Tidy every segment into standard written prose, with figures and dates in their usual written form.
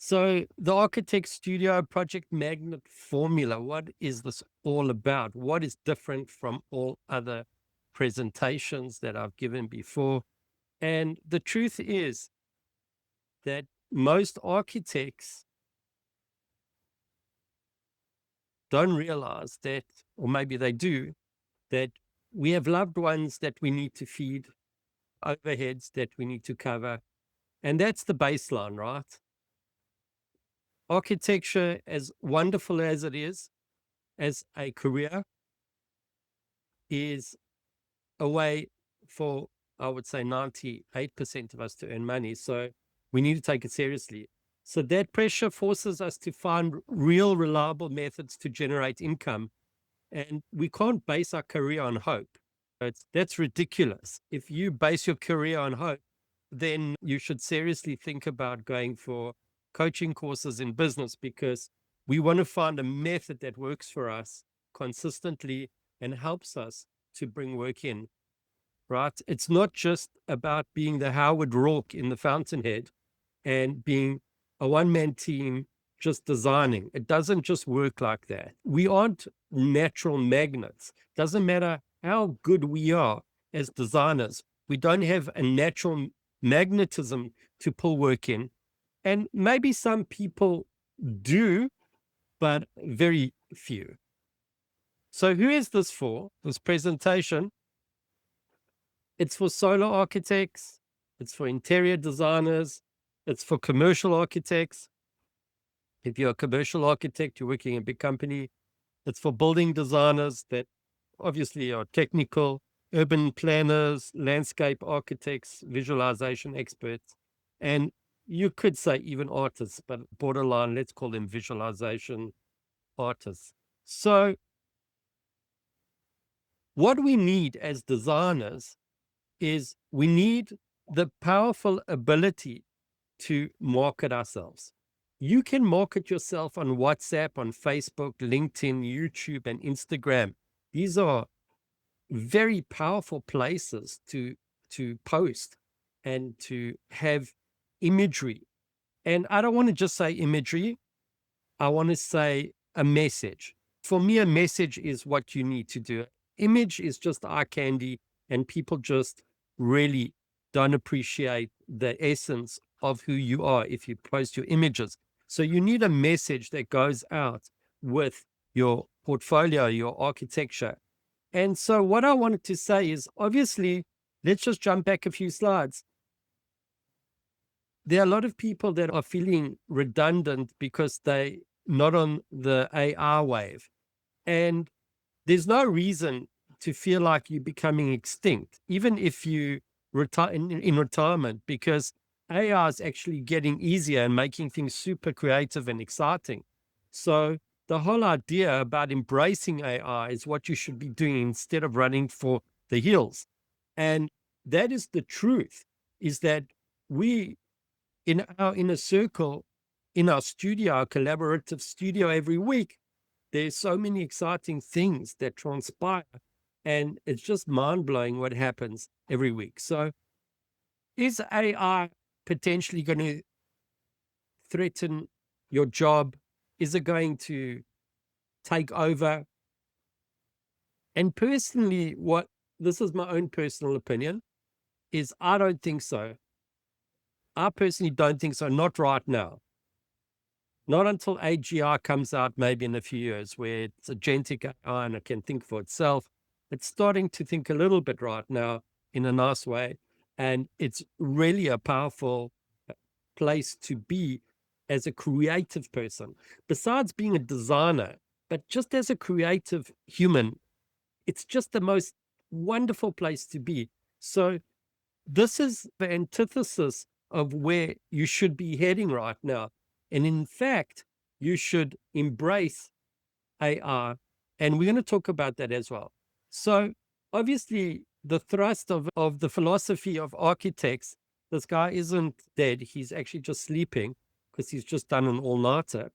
So the Architect Studio Project Magnet formula, what is this all about? What is different from all other presentations that I've given before? And the truth is that most architects don't realize that, or maybe they do, that we have loved ones that we need to feed, overheads that we need to cover. And that's the baseline, right? Architecture, as wonderful as it is, as a career, is a way for, I would say, 98% of us to earn money. So we need to take it seriously. So that pressure forces us to find real, reliable methods to generate income. And we can't base our career on hope. That's ridiculous. If you base your career on hope, then you should seriously think about going for coaching courses in business, because we want to find a method that works for us consistently and helps us to bring work in, right? It's not just about being the Howard Rourke in the Fountainhead and being a one-man team just designing. It doesn't just work like that. We aren't natural magnets. Doesn't matter how good we are as designers. We don't have a natural magnetism to pull work in. And maybe some people do, but very few. So who is this for, this presentation? It's for solo architects. It's for interior designers. It's for commercial architects. If you're a commercial architect, you're working in a big company. It's for building designers that obviously are technical, urban planners, landscape architects, visualization experts. And you could say even artists, but borderline, let's call them visualization artists. So what we need as designers is we need the powerful ability to market ourselves. You can market yourself on WhatsApp, on Facebook, LinkedIn, YouTube, and Instagram. These are very powerful places to post and to have imagery. And I don't want to just say imagery. I want to say a message. For me, a message is what you need to do. Image is just eye candy, and people just really don't appreciate the essence of who you are if you post your images. So you need a message that goes out with your portfolio, your architecture. And so what I wanted to say is, obviously, let's just jump back a few slides. There are a lot of people that are feeling redundant because they not on the AI wave. And there's no reason to feel like you're becoming extinct, even if you retire in retirement, because AI is actually getting easier and making things super creative and exciting. So the whole idea about embracing AI is what you should be doing instead of running for the hills. And that is the truth, is that we, in our inner circle, in our studio, our collaborative studio every week, there's so many exciting things that transpire, and it's just mind-blowing what happens every week. So is AI potentially going to threaten your job? Is it going to take over? And personally, this is my own personal opinion, is I don't think so. I personally don't think so, not right now. Not until AGI comes out, maybe in a few years, where it's agentic AI and it can think for itself. It's starting to think a little bit right now in a nice way. And it's really a powerful place to be as a creative person. Besides being a designer, but just as a creative human, it's just the most wonderful place to be. So this is the antithesis of where you should be heading right now. And in fact, you should embrace AI. And we're going to talk about that as well. So obviously, the thrust of the philosophy of architects, this guy isn't dead. He's actually just sleeping because he's just done an all-nighter.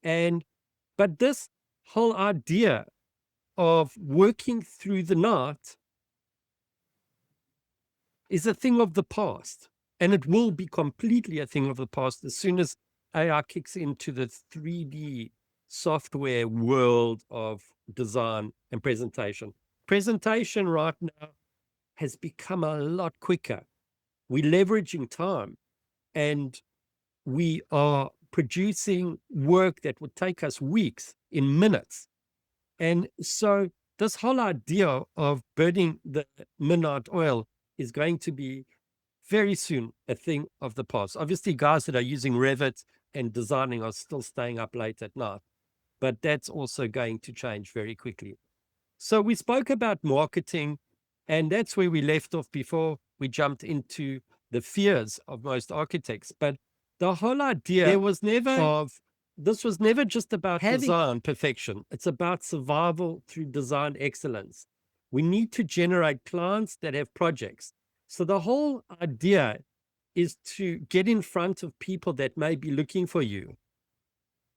But this whole idea of working through the night is a thing of the past, and it will be completely a thing of the past as soon as AI kicks into the 3D software world of design and presentation. Presentation right now has become a lot quicker. We're leveraging time, and we are producing work that would take us weeks in minutes. And so this whole idea of burning the midnight oil is going to be very soon a thing of the past. Obviously, guys that are using Revit and designing are still staying up late at night, but that's also going to change very quickly. So we spoke about marketing, and that's where we left off before we jumped into the fears of most architects. But the whole idea this was never just about design perfection. It's about survival through design excellence. We need to generate clients that have projects. So the whole idea is to get in front of people that may be looking for you.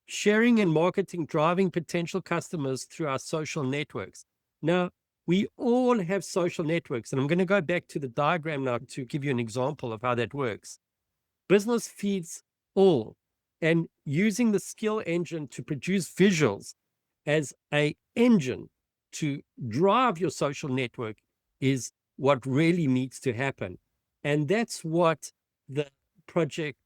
Sharing and marketing, driving potential customers through our social networks. Now, we all have social networks, and I'm going to go back to the diagram now to give you an example of how that works. Business feeds all, and using the skill engine to produce visuals as an engine to drive your social network is what really needs to happen. And that's what the project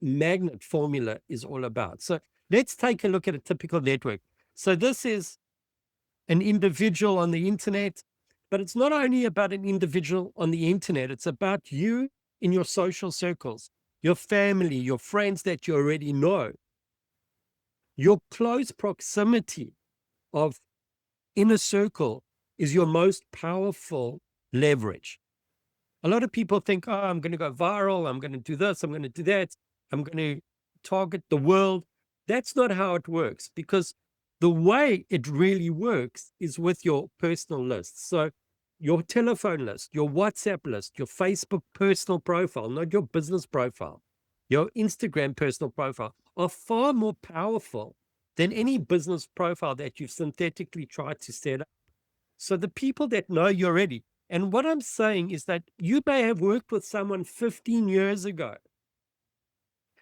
magnet formula is all about. So let's take a look at a typical network. So this is an individual on the internet, but it's not only about an individual on the internet, it's about you in your social circles, your family, your friends that you already know. Your close proximity of inner circle is your most powerful leverage. A lot of people think, oh, I'm going to go viral, I'm going to do this, I'm going to do that, I'm going to target the world. That's not how it works, because the way it really works is with your personal lists. So your telephone list, your WhatsApp list, your Facebook personal profile, not your business profile, your Instagram personal profile, are far more powerful than any business profile that you've synthetically tried to set up. So the people that know you already, and what I'm saying is that you may have worked with someone 15 years ago,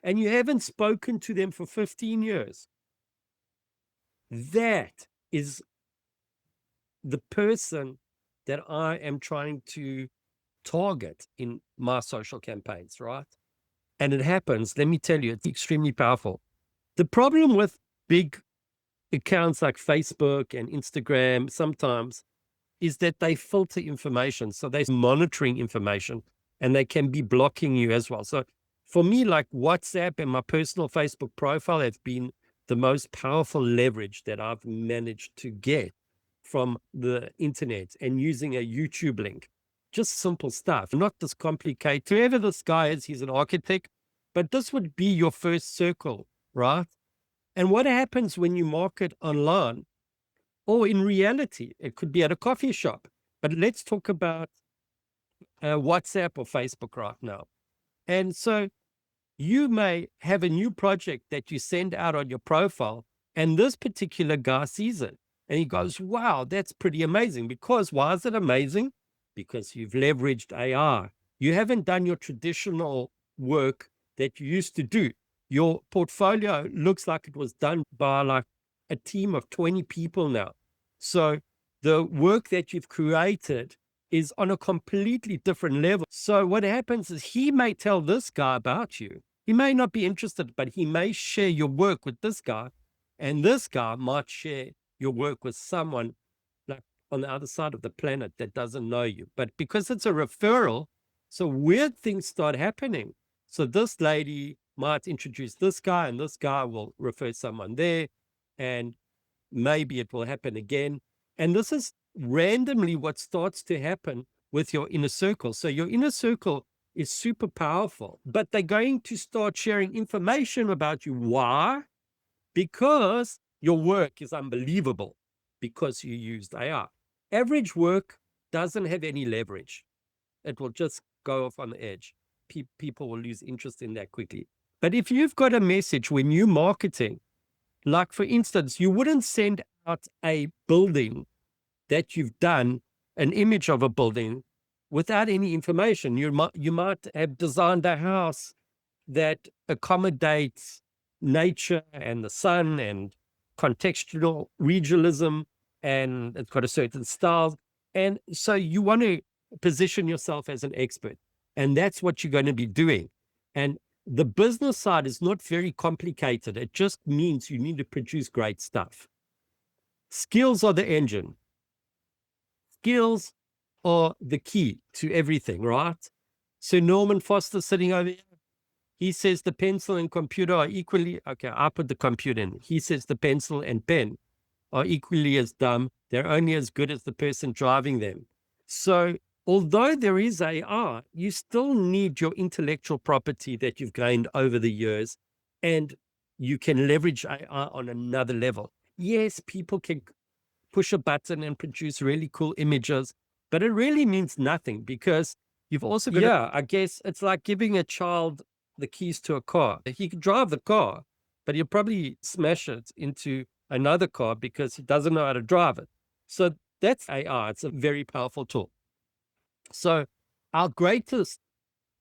and you haven't spoken to them for 15 years. That is the person that I am trying to target in my social campaigns, right? And it happens, let me tell you, it's extremely powerful. The problem with big accounts like Facebook and Instagram sometimes is that they filter information. So they're monitoring information, and they can be blocking you as well. So for me, like WhatsApp and my personal Facebook profile have been the most powerful leverage that I've managed to get from the internet, and using a YouTube link. Just simple stuff, not this complicated. Whoever this guy is, he's an architect, but this would be your first circle, right? And what happens when you market online, or in reality, it could be at a coffee shop, but let's talk about WhatsApp or Facebook right now. And so you may have a new project that you send out on your profile, and this particular guy sees it and he goes, wow, that's pretty amazing. Because why is it amazing? Because you've leveraged AI. You haven't done your traditional work that you used to do. Your portfolio looks like it was done by like a team of 20 people now. So the work that you've created is on a completely different level. So what happens is he may tell this guy about you. He may not be interested, but he may share your work with this guy, and this guy might share your work with someone like on the other side of the planet that doesn't know you. But because it's a referral, so weird things start happening. So this lady might introduce this guy, and this guy will refer someone there, and maybe it will happen again. And this is randomly what starts to happen with your inner circle. So your inner circle is super powerful, but they're going to start sharing information about you. Why? Because your work is unbelievable, because you used AI. Average work doesn't have any leverage. It will just go off on the edge. People will lose interest in that quickly. But if you've got a message when you're marketing, like for instance, you wouldn't send out a building that you've done, an image of a building, without any information. You might have designed a house that accommodates nature and the sun and contextual regionalism, and it's got a certain style. And so you want to position yourself as an expert, and that's what you're going to be doing. And the business side is not very complicated. It just means you need to produce great stuff. Skills are the engine. Skills are the key to everything, right? So Norman Foster sitting over here, he says the pencil and computer are equally, okay, I put the computer in. He says the pencil and pen are equally as dumb. They're only as good as the person driving them. So although there is AI, you still need your intellectual property that you've gained over the years, and you can leverage AI on another level. Yes, people can push a button and produce really cool images, but it really means nothing because you've also got I guess it's like giving a child the keys to a car. He can drive the car, but he'll probably smash it into another car because he doesn't know how to drive it. So that's AI. It's a very powerful tool. So our greatest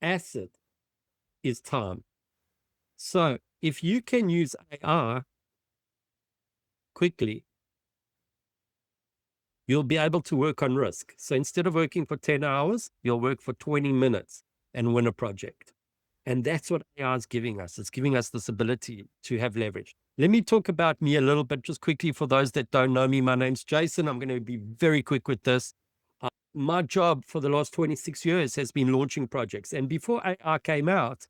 asset is time. So if you can use AI quickly, you'll be able to work on risk. So instead of working for 10 hours, you'll work for 20 minutes and win a project. And that's what AI is giving us. It's giving us this ability to have leverage. Let me talk about me a little bit, just quickly for those that don't know me. My name's Jason. I'm going to be very quick with this. My job for the last 26 years has been launching projects. And before AI came out,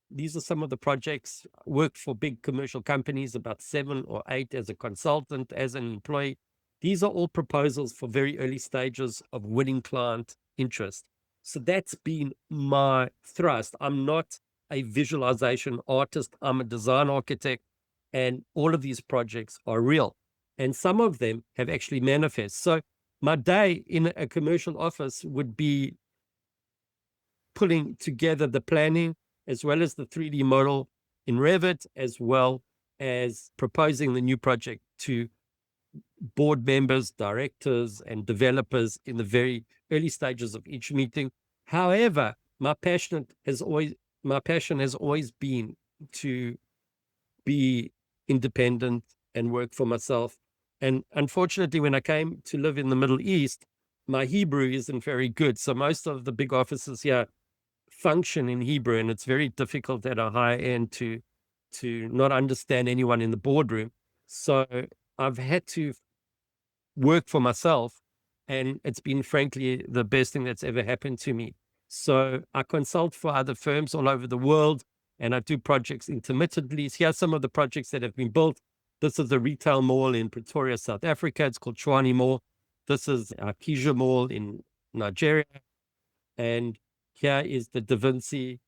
these are some of the projects. I worked for big commercial companies, about 7 or 8 as a consultant, as an employee. These are all proposals for very early stages of winning client interest. So that's been my thrust. I'm not a visualization artist. I'm a design architect, and all of these projects are real. And some of them have actually manifest. So my day in a commercial office would be putting together the planning as well as the 3D model in Revit, as well as proposing the new project to board members, directors, and developers in the very early stages of each meeting. However, my passion has always been to be independent and work for myself. And unfortunately, when I came to live in the Middle East, my Hebrew isn't very good. So most of the big offices here function in Hebrew, and it's very difficult at a high end to not understand anyone in the boardroom. So I've had to work for myself, and it's been frankly the best thing that's ever happened to me. So I consult for other firms all over the world, and I do projects intermittently. Here are some of the projects that have been built. This is a retail mall in Pretoria, South Africa. It's called Chwani Mall. This is Akija Mall in Nigeria. And here is the Da Vinci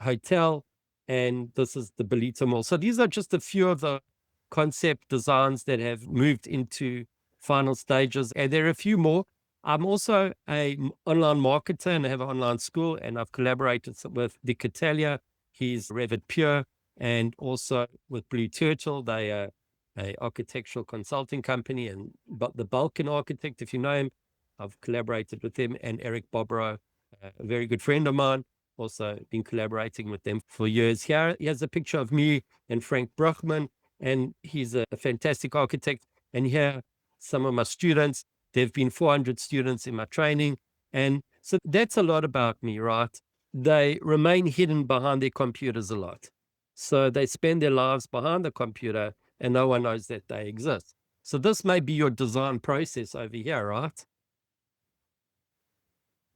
Hotel, and this is the Belita Mall. So these are just a few of the concept designs that have moved into final stages, and there are a few more. I'm also an online marketer, and I have an online school, and I've collaborated with Dick Italia. He's Revit Pure, and also with Blue Turtle. They are a architectural consulting company, and the Balkan architect, if you know him, I've collaborated with him, and Eric Bobrow, a very good friend of mine, also been collaborating with them for years. Here's a picture of me and Frank Bruchman, and he's a fantastic architect. And here, some of my students. There have been 400 students in my training. And so that's a lot about me, right? They remain hidden behind their computers a lot. So they spend their lives behind the computer, and no one knows that they exist. So this may be your design process over here, right?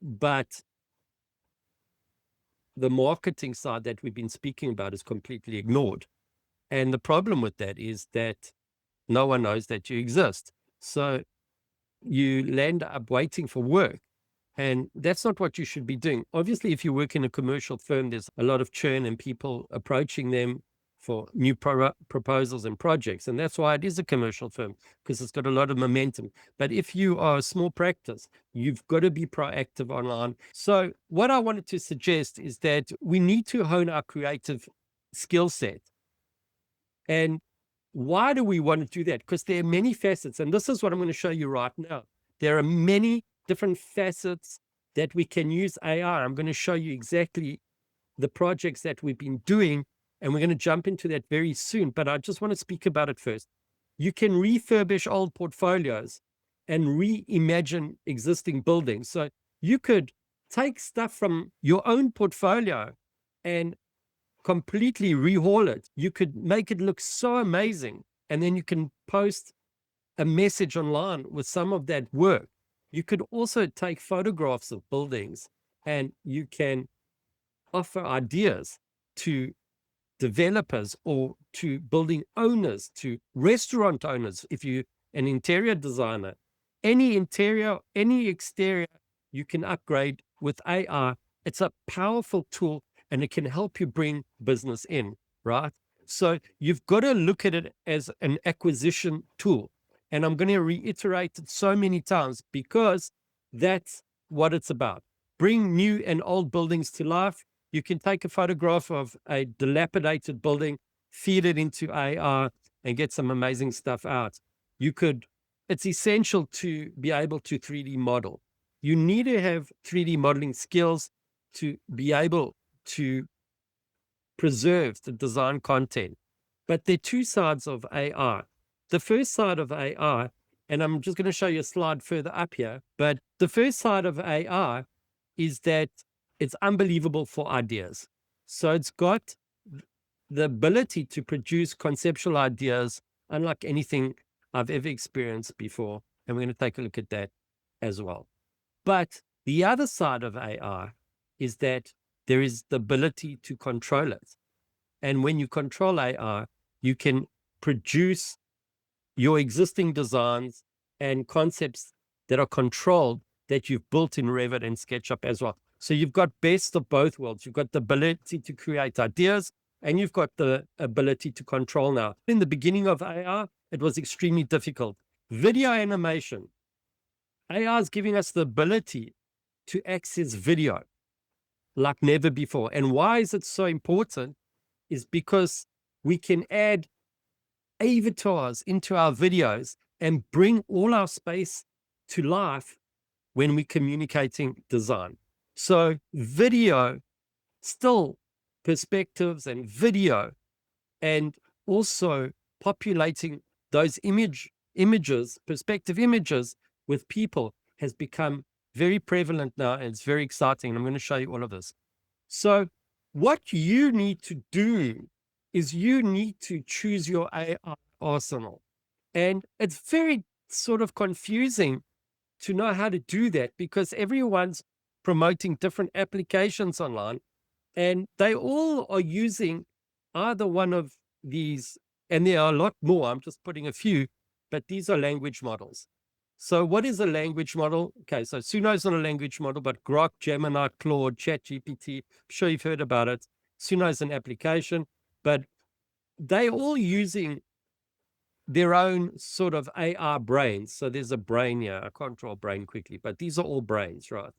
But the marketing side that we've been speaking about is completely ignored. And the problem with that is that no one knows that you exist. So you land up waiting for work. And that's not what you should be doing. Obviously, if you work in a commercial firm, there's a lot of churn and people approaching them for new proposals and projects. And that's why it is a commercial firm, because it's got a lot of momentum. But if you are a small practice, you've got to be proactive online. So what I wanted to suggest is that we need to hone our creative skill set. And why do we want to do that? Because there are many facets. And this is what I'm going to show you right now. There are many different facets that we can use AI. I'm going to show you exactly the projects that we've been doing, and we're going to jump into that very soon, but I just want to speak about it first. You can refurbish old portfolios and reimagine existing buildings. So you could take stuff from your own portfolio and completely rehaul it. You could make it look so amazing, and then you can post a message online with some of that work. You could also take photographs of buildings, and you can offer ideas to developers or to building owners, to restaurant owners. If you're an interior designer, any interior, any exterior, you can upgrade with AI. It's a powerful tool, and it can help you bring business in, right? So you've got to look at it as an acquisition tool. And I'm going to reiterate it so many times because that's what it's about. Bring new and old buildings to life. You can take a photograph of a dilapidated building, feed it into AI, and get some amazing stuff out. It's essential to be able to 3D model. You need to have 3D modeling skills to be able to preserve the design content. But there are two sides of AI. The first side of AI, and I'm just going to show you a slide further up here, but the first side of AI is that it's unbelievable for ideas. So it's got the ability to produce conceptual ideas unlike anything I've ever experienced before. And we're going to take a look at that as well. But the other side of AI is that there is the ability to control it. And when you control AI, you can produce your existing designs and concepts that are controlled that you've built in Revit and SketchUp as well. So you've got best of both worlds. You've got the ability to create ideas, and you've got the ability to control now. In the beginning of AI, it was extremely difficult. Video animation. AI is giving us the ability to access video like never before. And why is it so important? Is because we can add avatars into our videos and bring all our space to life when we're communicating design. So video, still perspectives and video, and also populating those images, perspective images with people has become very prevalent now, and it's very exciting. And I'm going to show you all of this. So what you need to do is you need to choose your AI arsenal. And it's very sort of confusing to know how to do that because everyone's promoting different applications online, and they all are using either one of these, and there are a lot more. I'm just putting a few, but these are language models. So what is a language model? Okay, so Suno is not a language model, but Grok, Gemini, Claude, ChatGPT, I'm sure you've heard about it. Suno is an application, but they're all using their own sort of AI brains. So there's a brain here. I can't draw a brain quickly, but these are all brains, right?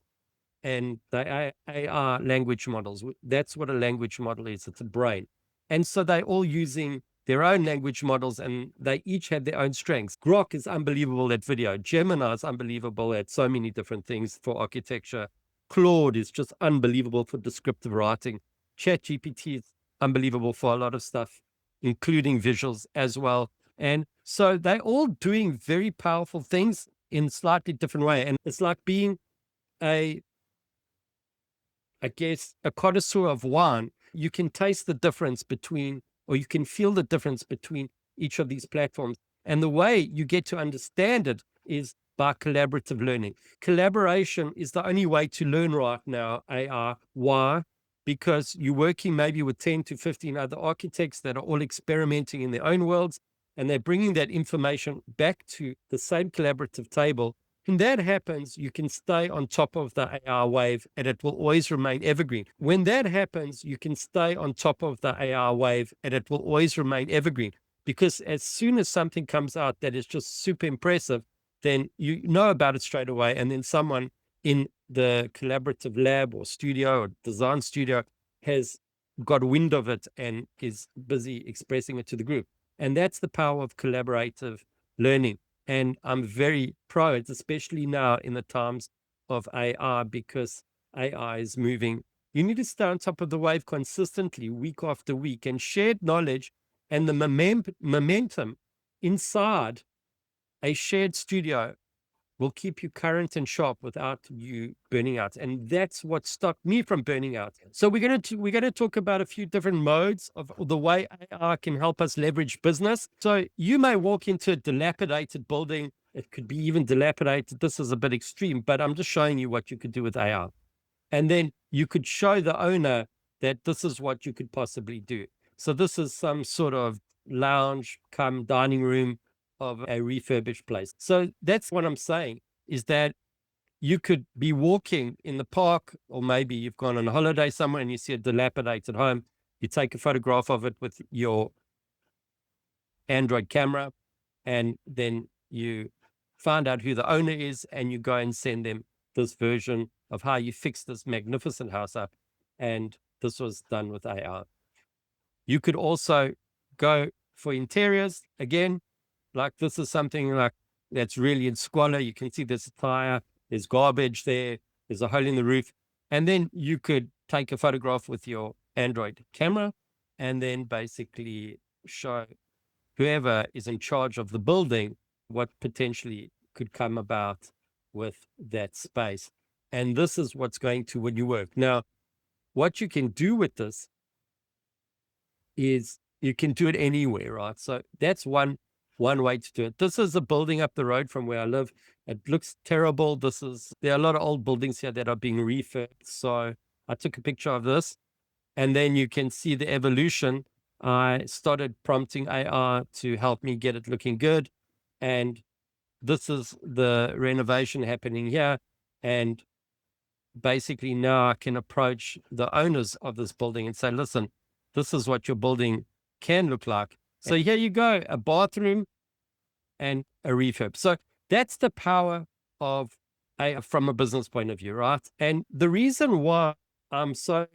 And they are language models. That's what a language model is. It's a brain. And so they're all using their own language models, and they each have their own strengths. Grok is unbelievable at video. Gemini is unbelievable at so many different things for architecture. Claude is just unbelievable for descriptive writing. ChatGPT is unbelievable for a lot of stuff, including visuals as well. And so they're all doing very powerful things in slightly different way. And it's like being a connoisseur of wine. You can taste the difference between, or you can feel the difference between each of these platforms. And the way you get to understand it is by collaborative learning. Collaboration is the only way to learn right now, AI. Why? Because you're working maybe with 10 to 15 other architects that are all experimenting in their own worlds, and they're bringing that information back to the same collaborative table. When that happens, you can stay on top of the AI wave, and it will always remain evergreen. When that happens, you can stay on top of the AI wave, and it will always remain evergreen. Because as soon as something comes out that is just super impressive, then you know about it straight away. And then someone in the collaborative lab or studio or design studio has got wind of it and is busy expressing it to the group. And that's the power of collaborative learning. And I'm very pro it, especially now in the times of AI, because AI is moving You need to stay on top of the wave consistently, week after week, and shared knowledge and the momentum inside a shared studio will keep you current and sharp without you burning out. And that's what stopped me from burning out. So we're going to talk about a few different modes of the way AI can help us leverage business. So you may walk into a dilapidated building. It could be even dilapidated. This is a bit extreme, but I'm just showing you what you could do with AI. And then you could show the owner that this is what you could possibly do. So this is some sort of lounge come dining room of a refurbished place. So that's what I'm saying, is that you could be walking in the park, or maybe you've gone on a holiday somewhere and you see a dilapidated home. You take a photograph of it with your Android camera, and then you find out who the owner is, and you go and send them this version of how you fix this magnificent house up. And this was done with AI. You could also go for interiors. Again, like this is something like that's really in squalor. You can see there's a tire, there's garbage there, there's a hole in the roof. And then you could take a photograph with your Android camera and then basically show whoever is in charge of the building what potentially could come about with that space. And this is what's going to win you work. Now, what you can do with this is you can do it anywhere, right? So that's one way to do it. This is a building up the road from where I live. It looks terrible. There are a lot of old buildings here that are being refurbed. So I took a picture of this, and then you can see the evolution. I started prompting AI to help me get it looking good. And this is the renovation happening here. And basically now I can approach the owners of this building and say, listen, this is what your building can look like. So here you go, a bathroom and a refurb. So that's the power of AI from a business point of view, right? And the reason why I'm so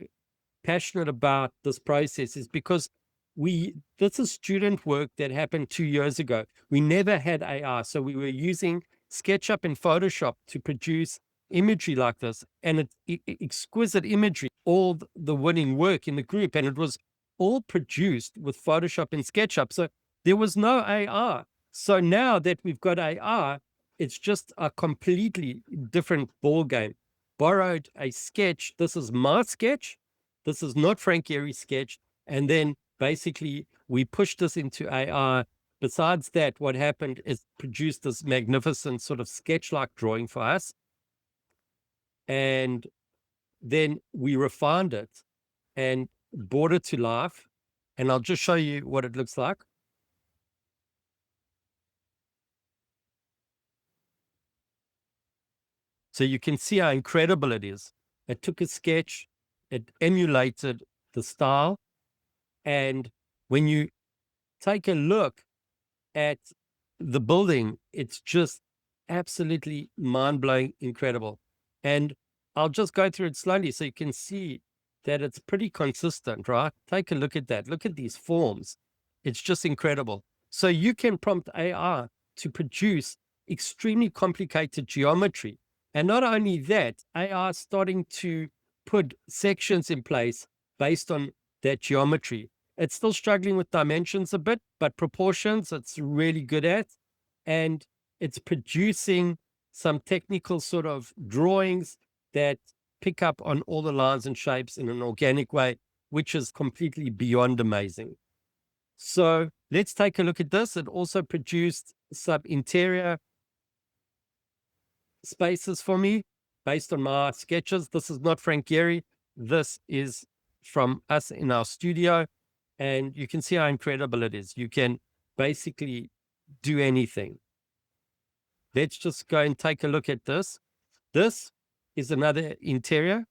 passionate about this process is because this is student work that happened 2 years ago. We never had AI. So we were using SketchUp and Photoshop to produce imagery like this, and exquisite imagery, all the winning work in the group. And it was all produced with Photoshop and SketchUp. So there was no AI. So now that we've got AI, it's just a completely different ball game. Borrowed a sketch. This is my sketch. This is not Frank Gehry's sketch. And then basically we pushed this into AI. Besides that, what happened is produced this magnificent sort of sketch-like drawing for us. And then we refined it and brought it to life. And I'll just show you what it looks like. So you can see how incredible it is. It took a sketch, it emulated the style. And when you take a look at the building, it's just absolutely mind-blowing, incredible. And I'll just go through it slowly so you can see that it's pretty consistent, right? Take a look at that. Look at these forms. It's just incredible. So you can prompt AI to produce extremely complicated geometry. And not only that, AI is starting to put sections in place based on that geometry. It's still struggling with dimensions a bit, but proportions it's really good at. And it's producing some technical sort of drawings that pick up on all the lines and shapes in an organic way, which is completely beyond amazing. So let's take a look at this. It also produced some interior spaces for me based on my sketches. This is not Frank Gehry. This is from us in our studio. And you can see how incredible it is. You can basically do anything. Let's just go and take a look at this. This is another interior.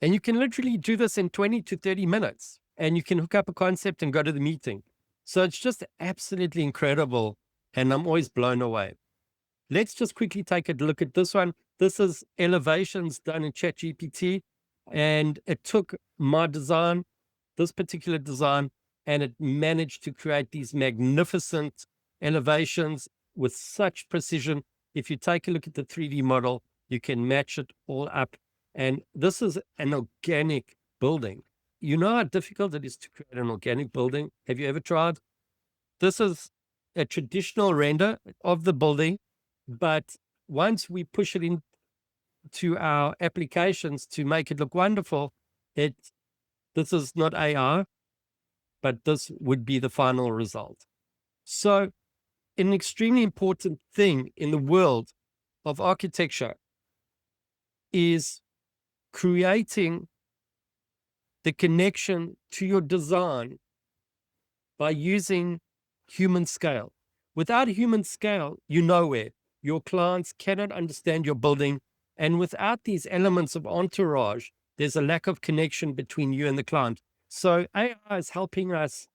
And you can literally do this in 20 to 30 minutes. And you can hook up a concept and go to the meeting. So it's just absolutely incredible. And I'm always blown away. Let's just quickly take a look at this one. This is elevations done in ChatGPT. And it took my design, this particular design, and it managed to create these magnificent elevations with such precision. If you take a look at the 3D model, You can match it all up. And this is an organic building. You know how difficult it is to create an organic building? Have you ever tried? This is a traditional render of the building, but once we push it into our applications to make it look wonderful, this is not AI, but this would be the final result. So an extremely important thing in the world of architecture is creating the connection to your design by using human scale. Without human scale, you're nowhere. Your clients cannot understand your building. And without these elements of entourage, there's a lack of connection between you and the client. So AI is helping us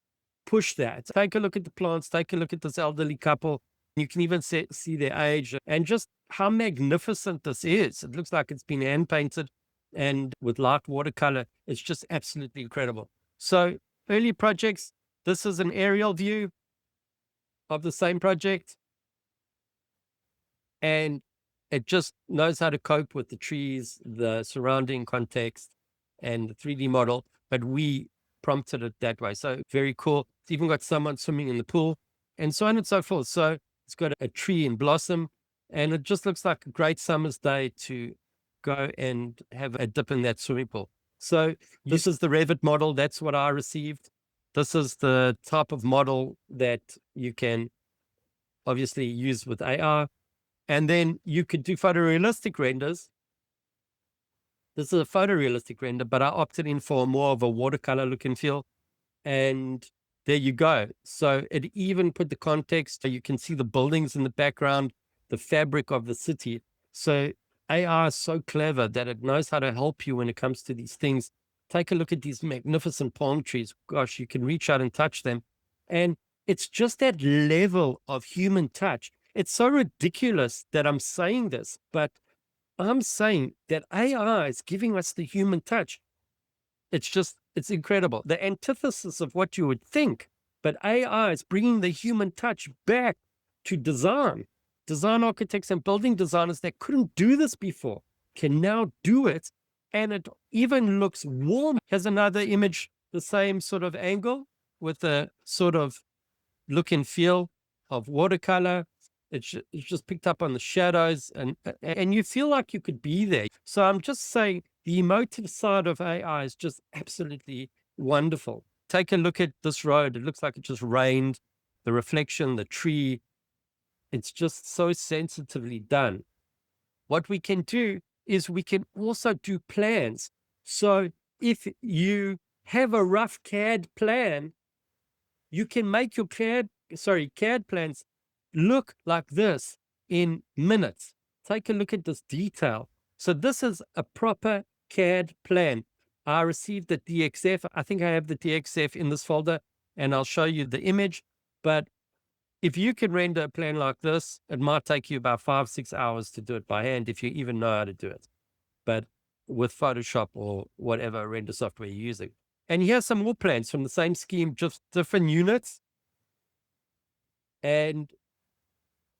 push that. Take a look at the plants, take a look at this elderly couple. You can even see their age and just how magnificent this is. It looks like it's been hand painted and with light watercolor. It's just absolutely incredible. So early projects, this is an aerial view of the same project. And it just knows how to cope with the trees, the surrounding context, and the 3D model. But we prompted it that way. So very cool. It's even got someone swimming in the pool and so on and so forth. So it's got a tree in blossom, and it just looks like a great summer's day to go and have a dip in that swimming pool. So this is the Revit model. That's what I received. This is the type of model that you can obviously use with AI. And then you could do photorealistic renders. This is a photorealistic render, but I opted in for more of a watercolor look and feel. And there you go. So it even put the context. So you can see the buildings in the background, the fabric of the city. So AI is so clever that it knows how to help you when it comes to these things. Take a look at these magnificent palm trees. Gosh, you can reach out and touch them. And it's just that level of human touch. It's so ridiculous that I'm saying this, but I'm saying that AI is giving us the human touch. It's incredible. The antithesis of what you would think, but AI is bringing the human touch back to design. Design architects and building designers that couldn't do this before can now do it. And it even looks warm. Has another image, the same sort of angle with a sort of look and feel of watercolor. It's just picked up on the shadows and you feel like you could be there. So I'm just saying the emotive side of AI is just absolutely wonderful. Take a look at this road. It looks like it just rained. The reflection, the tree, it's just so sensitively done. What we can do is we can also do plans. So if you have a rough CAD plan, you can make your CAD plans look like this in minutes. Take a look at this detail. So this is a proper CAD plan. I received the DXF. I think I have the DXF in this folder, and I'll show you the image. But if you can render a plan like this, it might take you about 5-6 hours to do it by hand if you even know how to do it. But with Photoshop or whatever render software you're using. And here's some more plans from the same scheme, just different units. And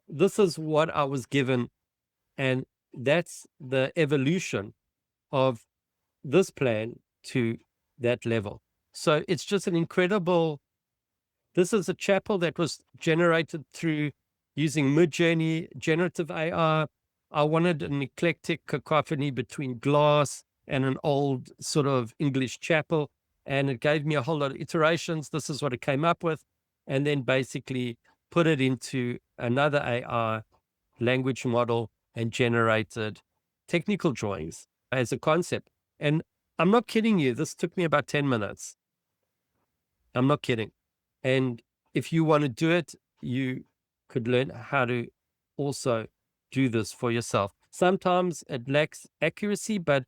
this is what I was given. And that's the evolution of this plan to that level. So it's just an incredible. This is a chapel that was generated through using Midjourney, generative AI. I wanted an eclectic cacophony between glass and an old sort of English chapel. And it gave me a whole lot of iterations. This is what it came up with. And then basically put it into another AI language model and generated technical drawings as a concept. And I'm not kidding you. This took me about 10 minutes. I'm not kidding. And if you want to do it, you could learn how to also do this for yourself. Sometimes it lacks accuracy, but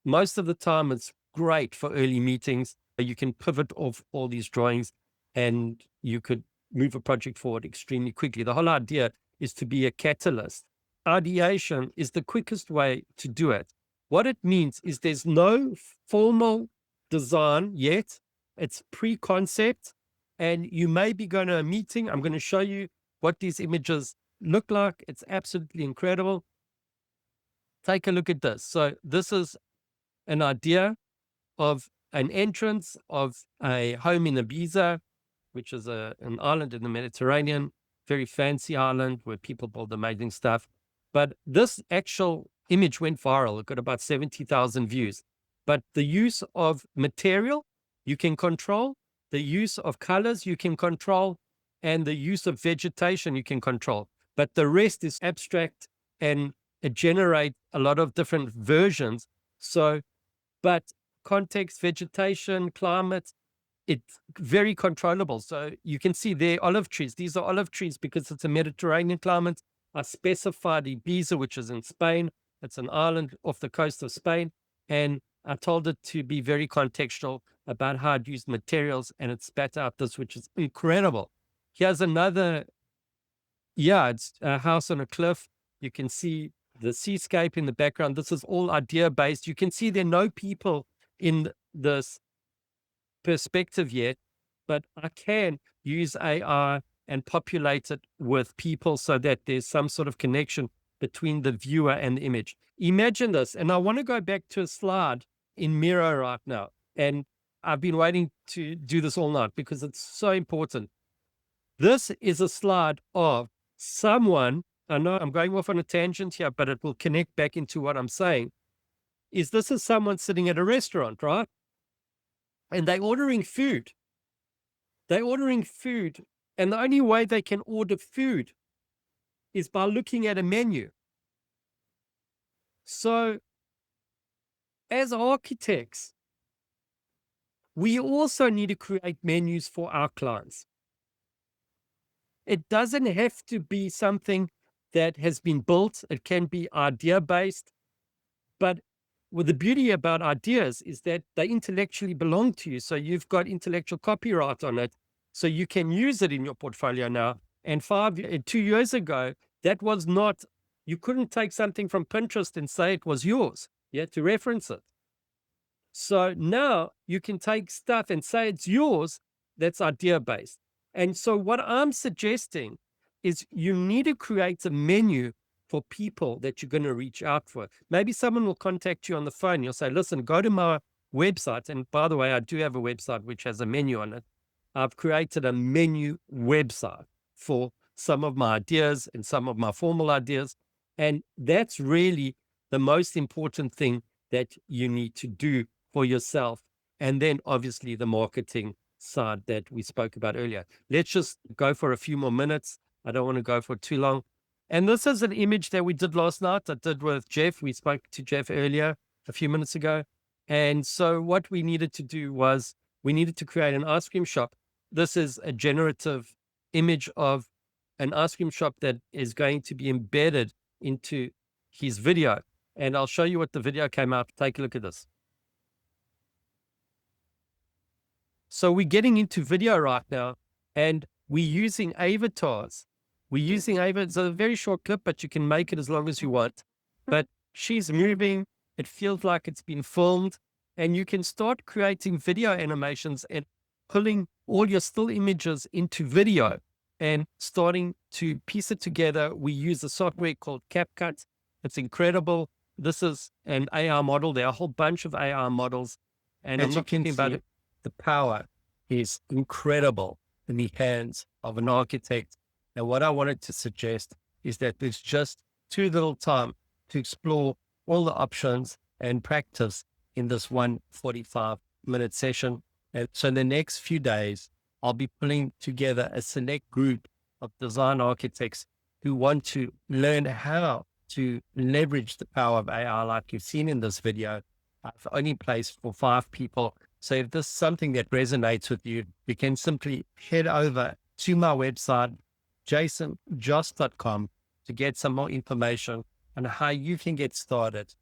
most of the time it's great for early meetings. You can pivot off all these drawings and you could move a project forward extremely quickly. The whole idea is to be a catalyst. Ideation is the quickest way to do it. What it means is there's no formal design yet. It's pre-concept, and you may be going to a meeting. I'm going to show you what these images look like. It's absolutely incredible. take a look at this. So this is an idea of an entrance of a home in Ibiza, which is an island in the Mediterranean, very fancy island where people build amazing stuff. But this actual image went viral. It got about 70,000 views. But the use of material you can control, the use of colors you can control, and the use of vegetation you can control. But the rest is abstract, and it generates a lot of different versions. So, but context, vegetation, climate, it's very controllable. So you can see there olive trees. These are olive trees because it's a Mediterranean climate. I specified Ibiza, which is in Spain. It's an island off the coast of Spain. And I told it to be very contextual about how it used materials, and it spat out this, which is incredible. Here's another, it's a house on a cliff. You can see the seascape in the background. This is all idea-based. You can see there are no people in this perspective yet, but I can use AI and populate it with people so that there's some sort of connection between the viewer and the image. Imagine this, and I want to go back to a slide in Miro right now, and I've been waiting to do this all night because it's so important. This is a slide of someone, I know I'm going off on a tangent here, but it will connect back into what I'm saying, this is someone sitting at a restaurant, right? And they're ordering food. And the only way they can order food is by looking at a menu. So as architects, we also need to create menus for our clients. It doesn't have to be something that has been built. It can be idea-based. But well, the beauty about ideas is that they intellectually belong to you. So you've got intellectual copyright on it. So you can use it in your portfolio now. And 2 years ago, that was not, you couldn't take something from Pinterest and say it was yours. You had to reference it. So now you can take stuff and say it's yours. That's idea-based. And so what I'm suggesting is you need to create a menu for people that you're going to reach out for. Maybe someone will contact you on the phone. You'll say, listen, go to my website. And by the way, I do have a website which has a menu on it. I've created a menu website for some of my ideas and some of my formal ideas. And that's really the most important thing that you need to do for yourself. And then obviously the marketing side that we spoke about earlier. Let's just go for a few more minutes. I don't want to go for too long. And this is an image that we did last night. I did with Jeff. We spoke to Jeff earlier, a few minutes ago. And so what we needed to do was we needed to create an ice cream shop. This is a generative image of an ice cream shop that is going to be embedded into his video. And I'll show you what the video came out. Take a look at this. So we're getting into video right now, and we're using avatars. It's a very short clip, but you can make it as long as you want. But she's moving. It feels like it's been filmed, and you can start creating video animations and pulling all your still images into video and starting to piece it together. We use a software called CapCut. It's incredible. This is an AI model. There are a whole bunch of AI models, and I'm not talking about it. The power is incredible in the hands of an architect. And what I wanted to suggest is that there's just too little time to explore all the options and practice in this 145-minute session. And so in the next few days, I'll be pulling together a select group of design architects who want to learn how to leverage the power of AI like you've seen in this video. I've only placed for 5 people. So if this is something that resonates with you, you can simply head over to my website, jasonjost.com, to get some more information on how you can get started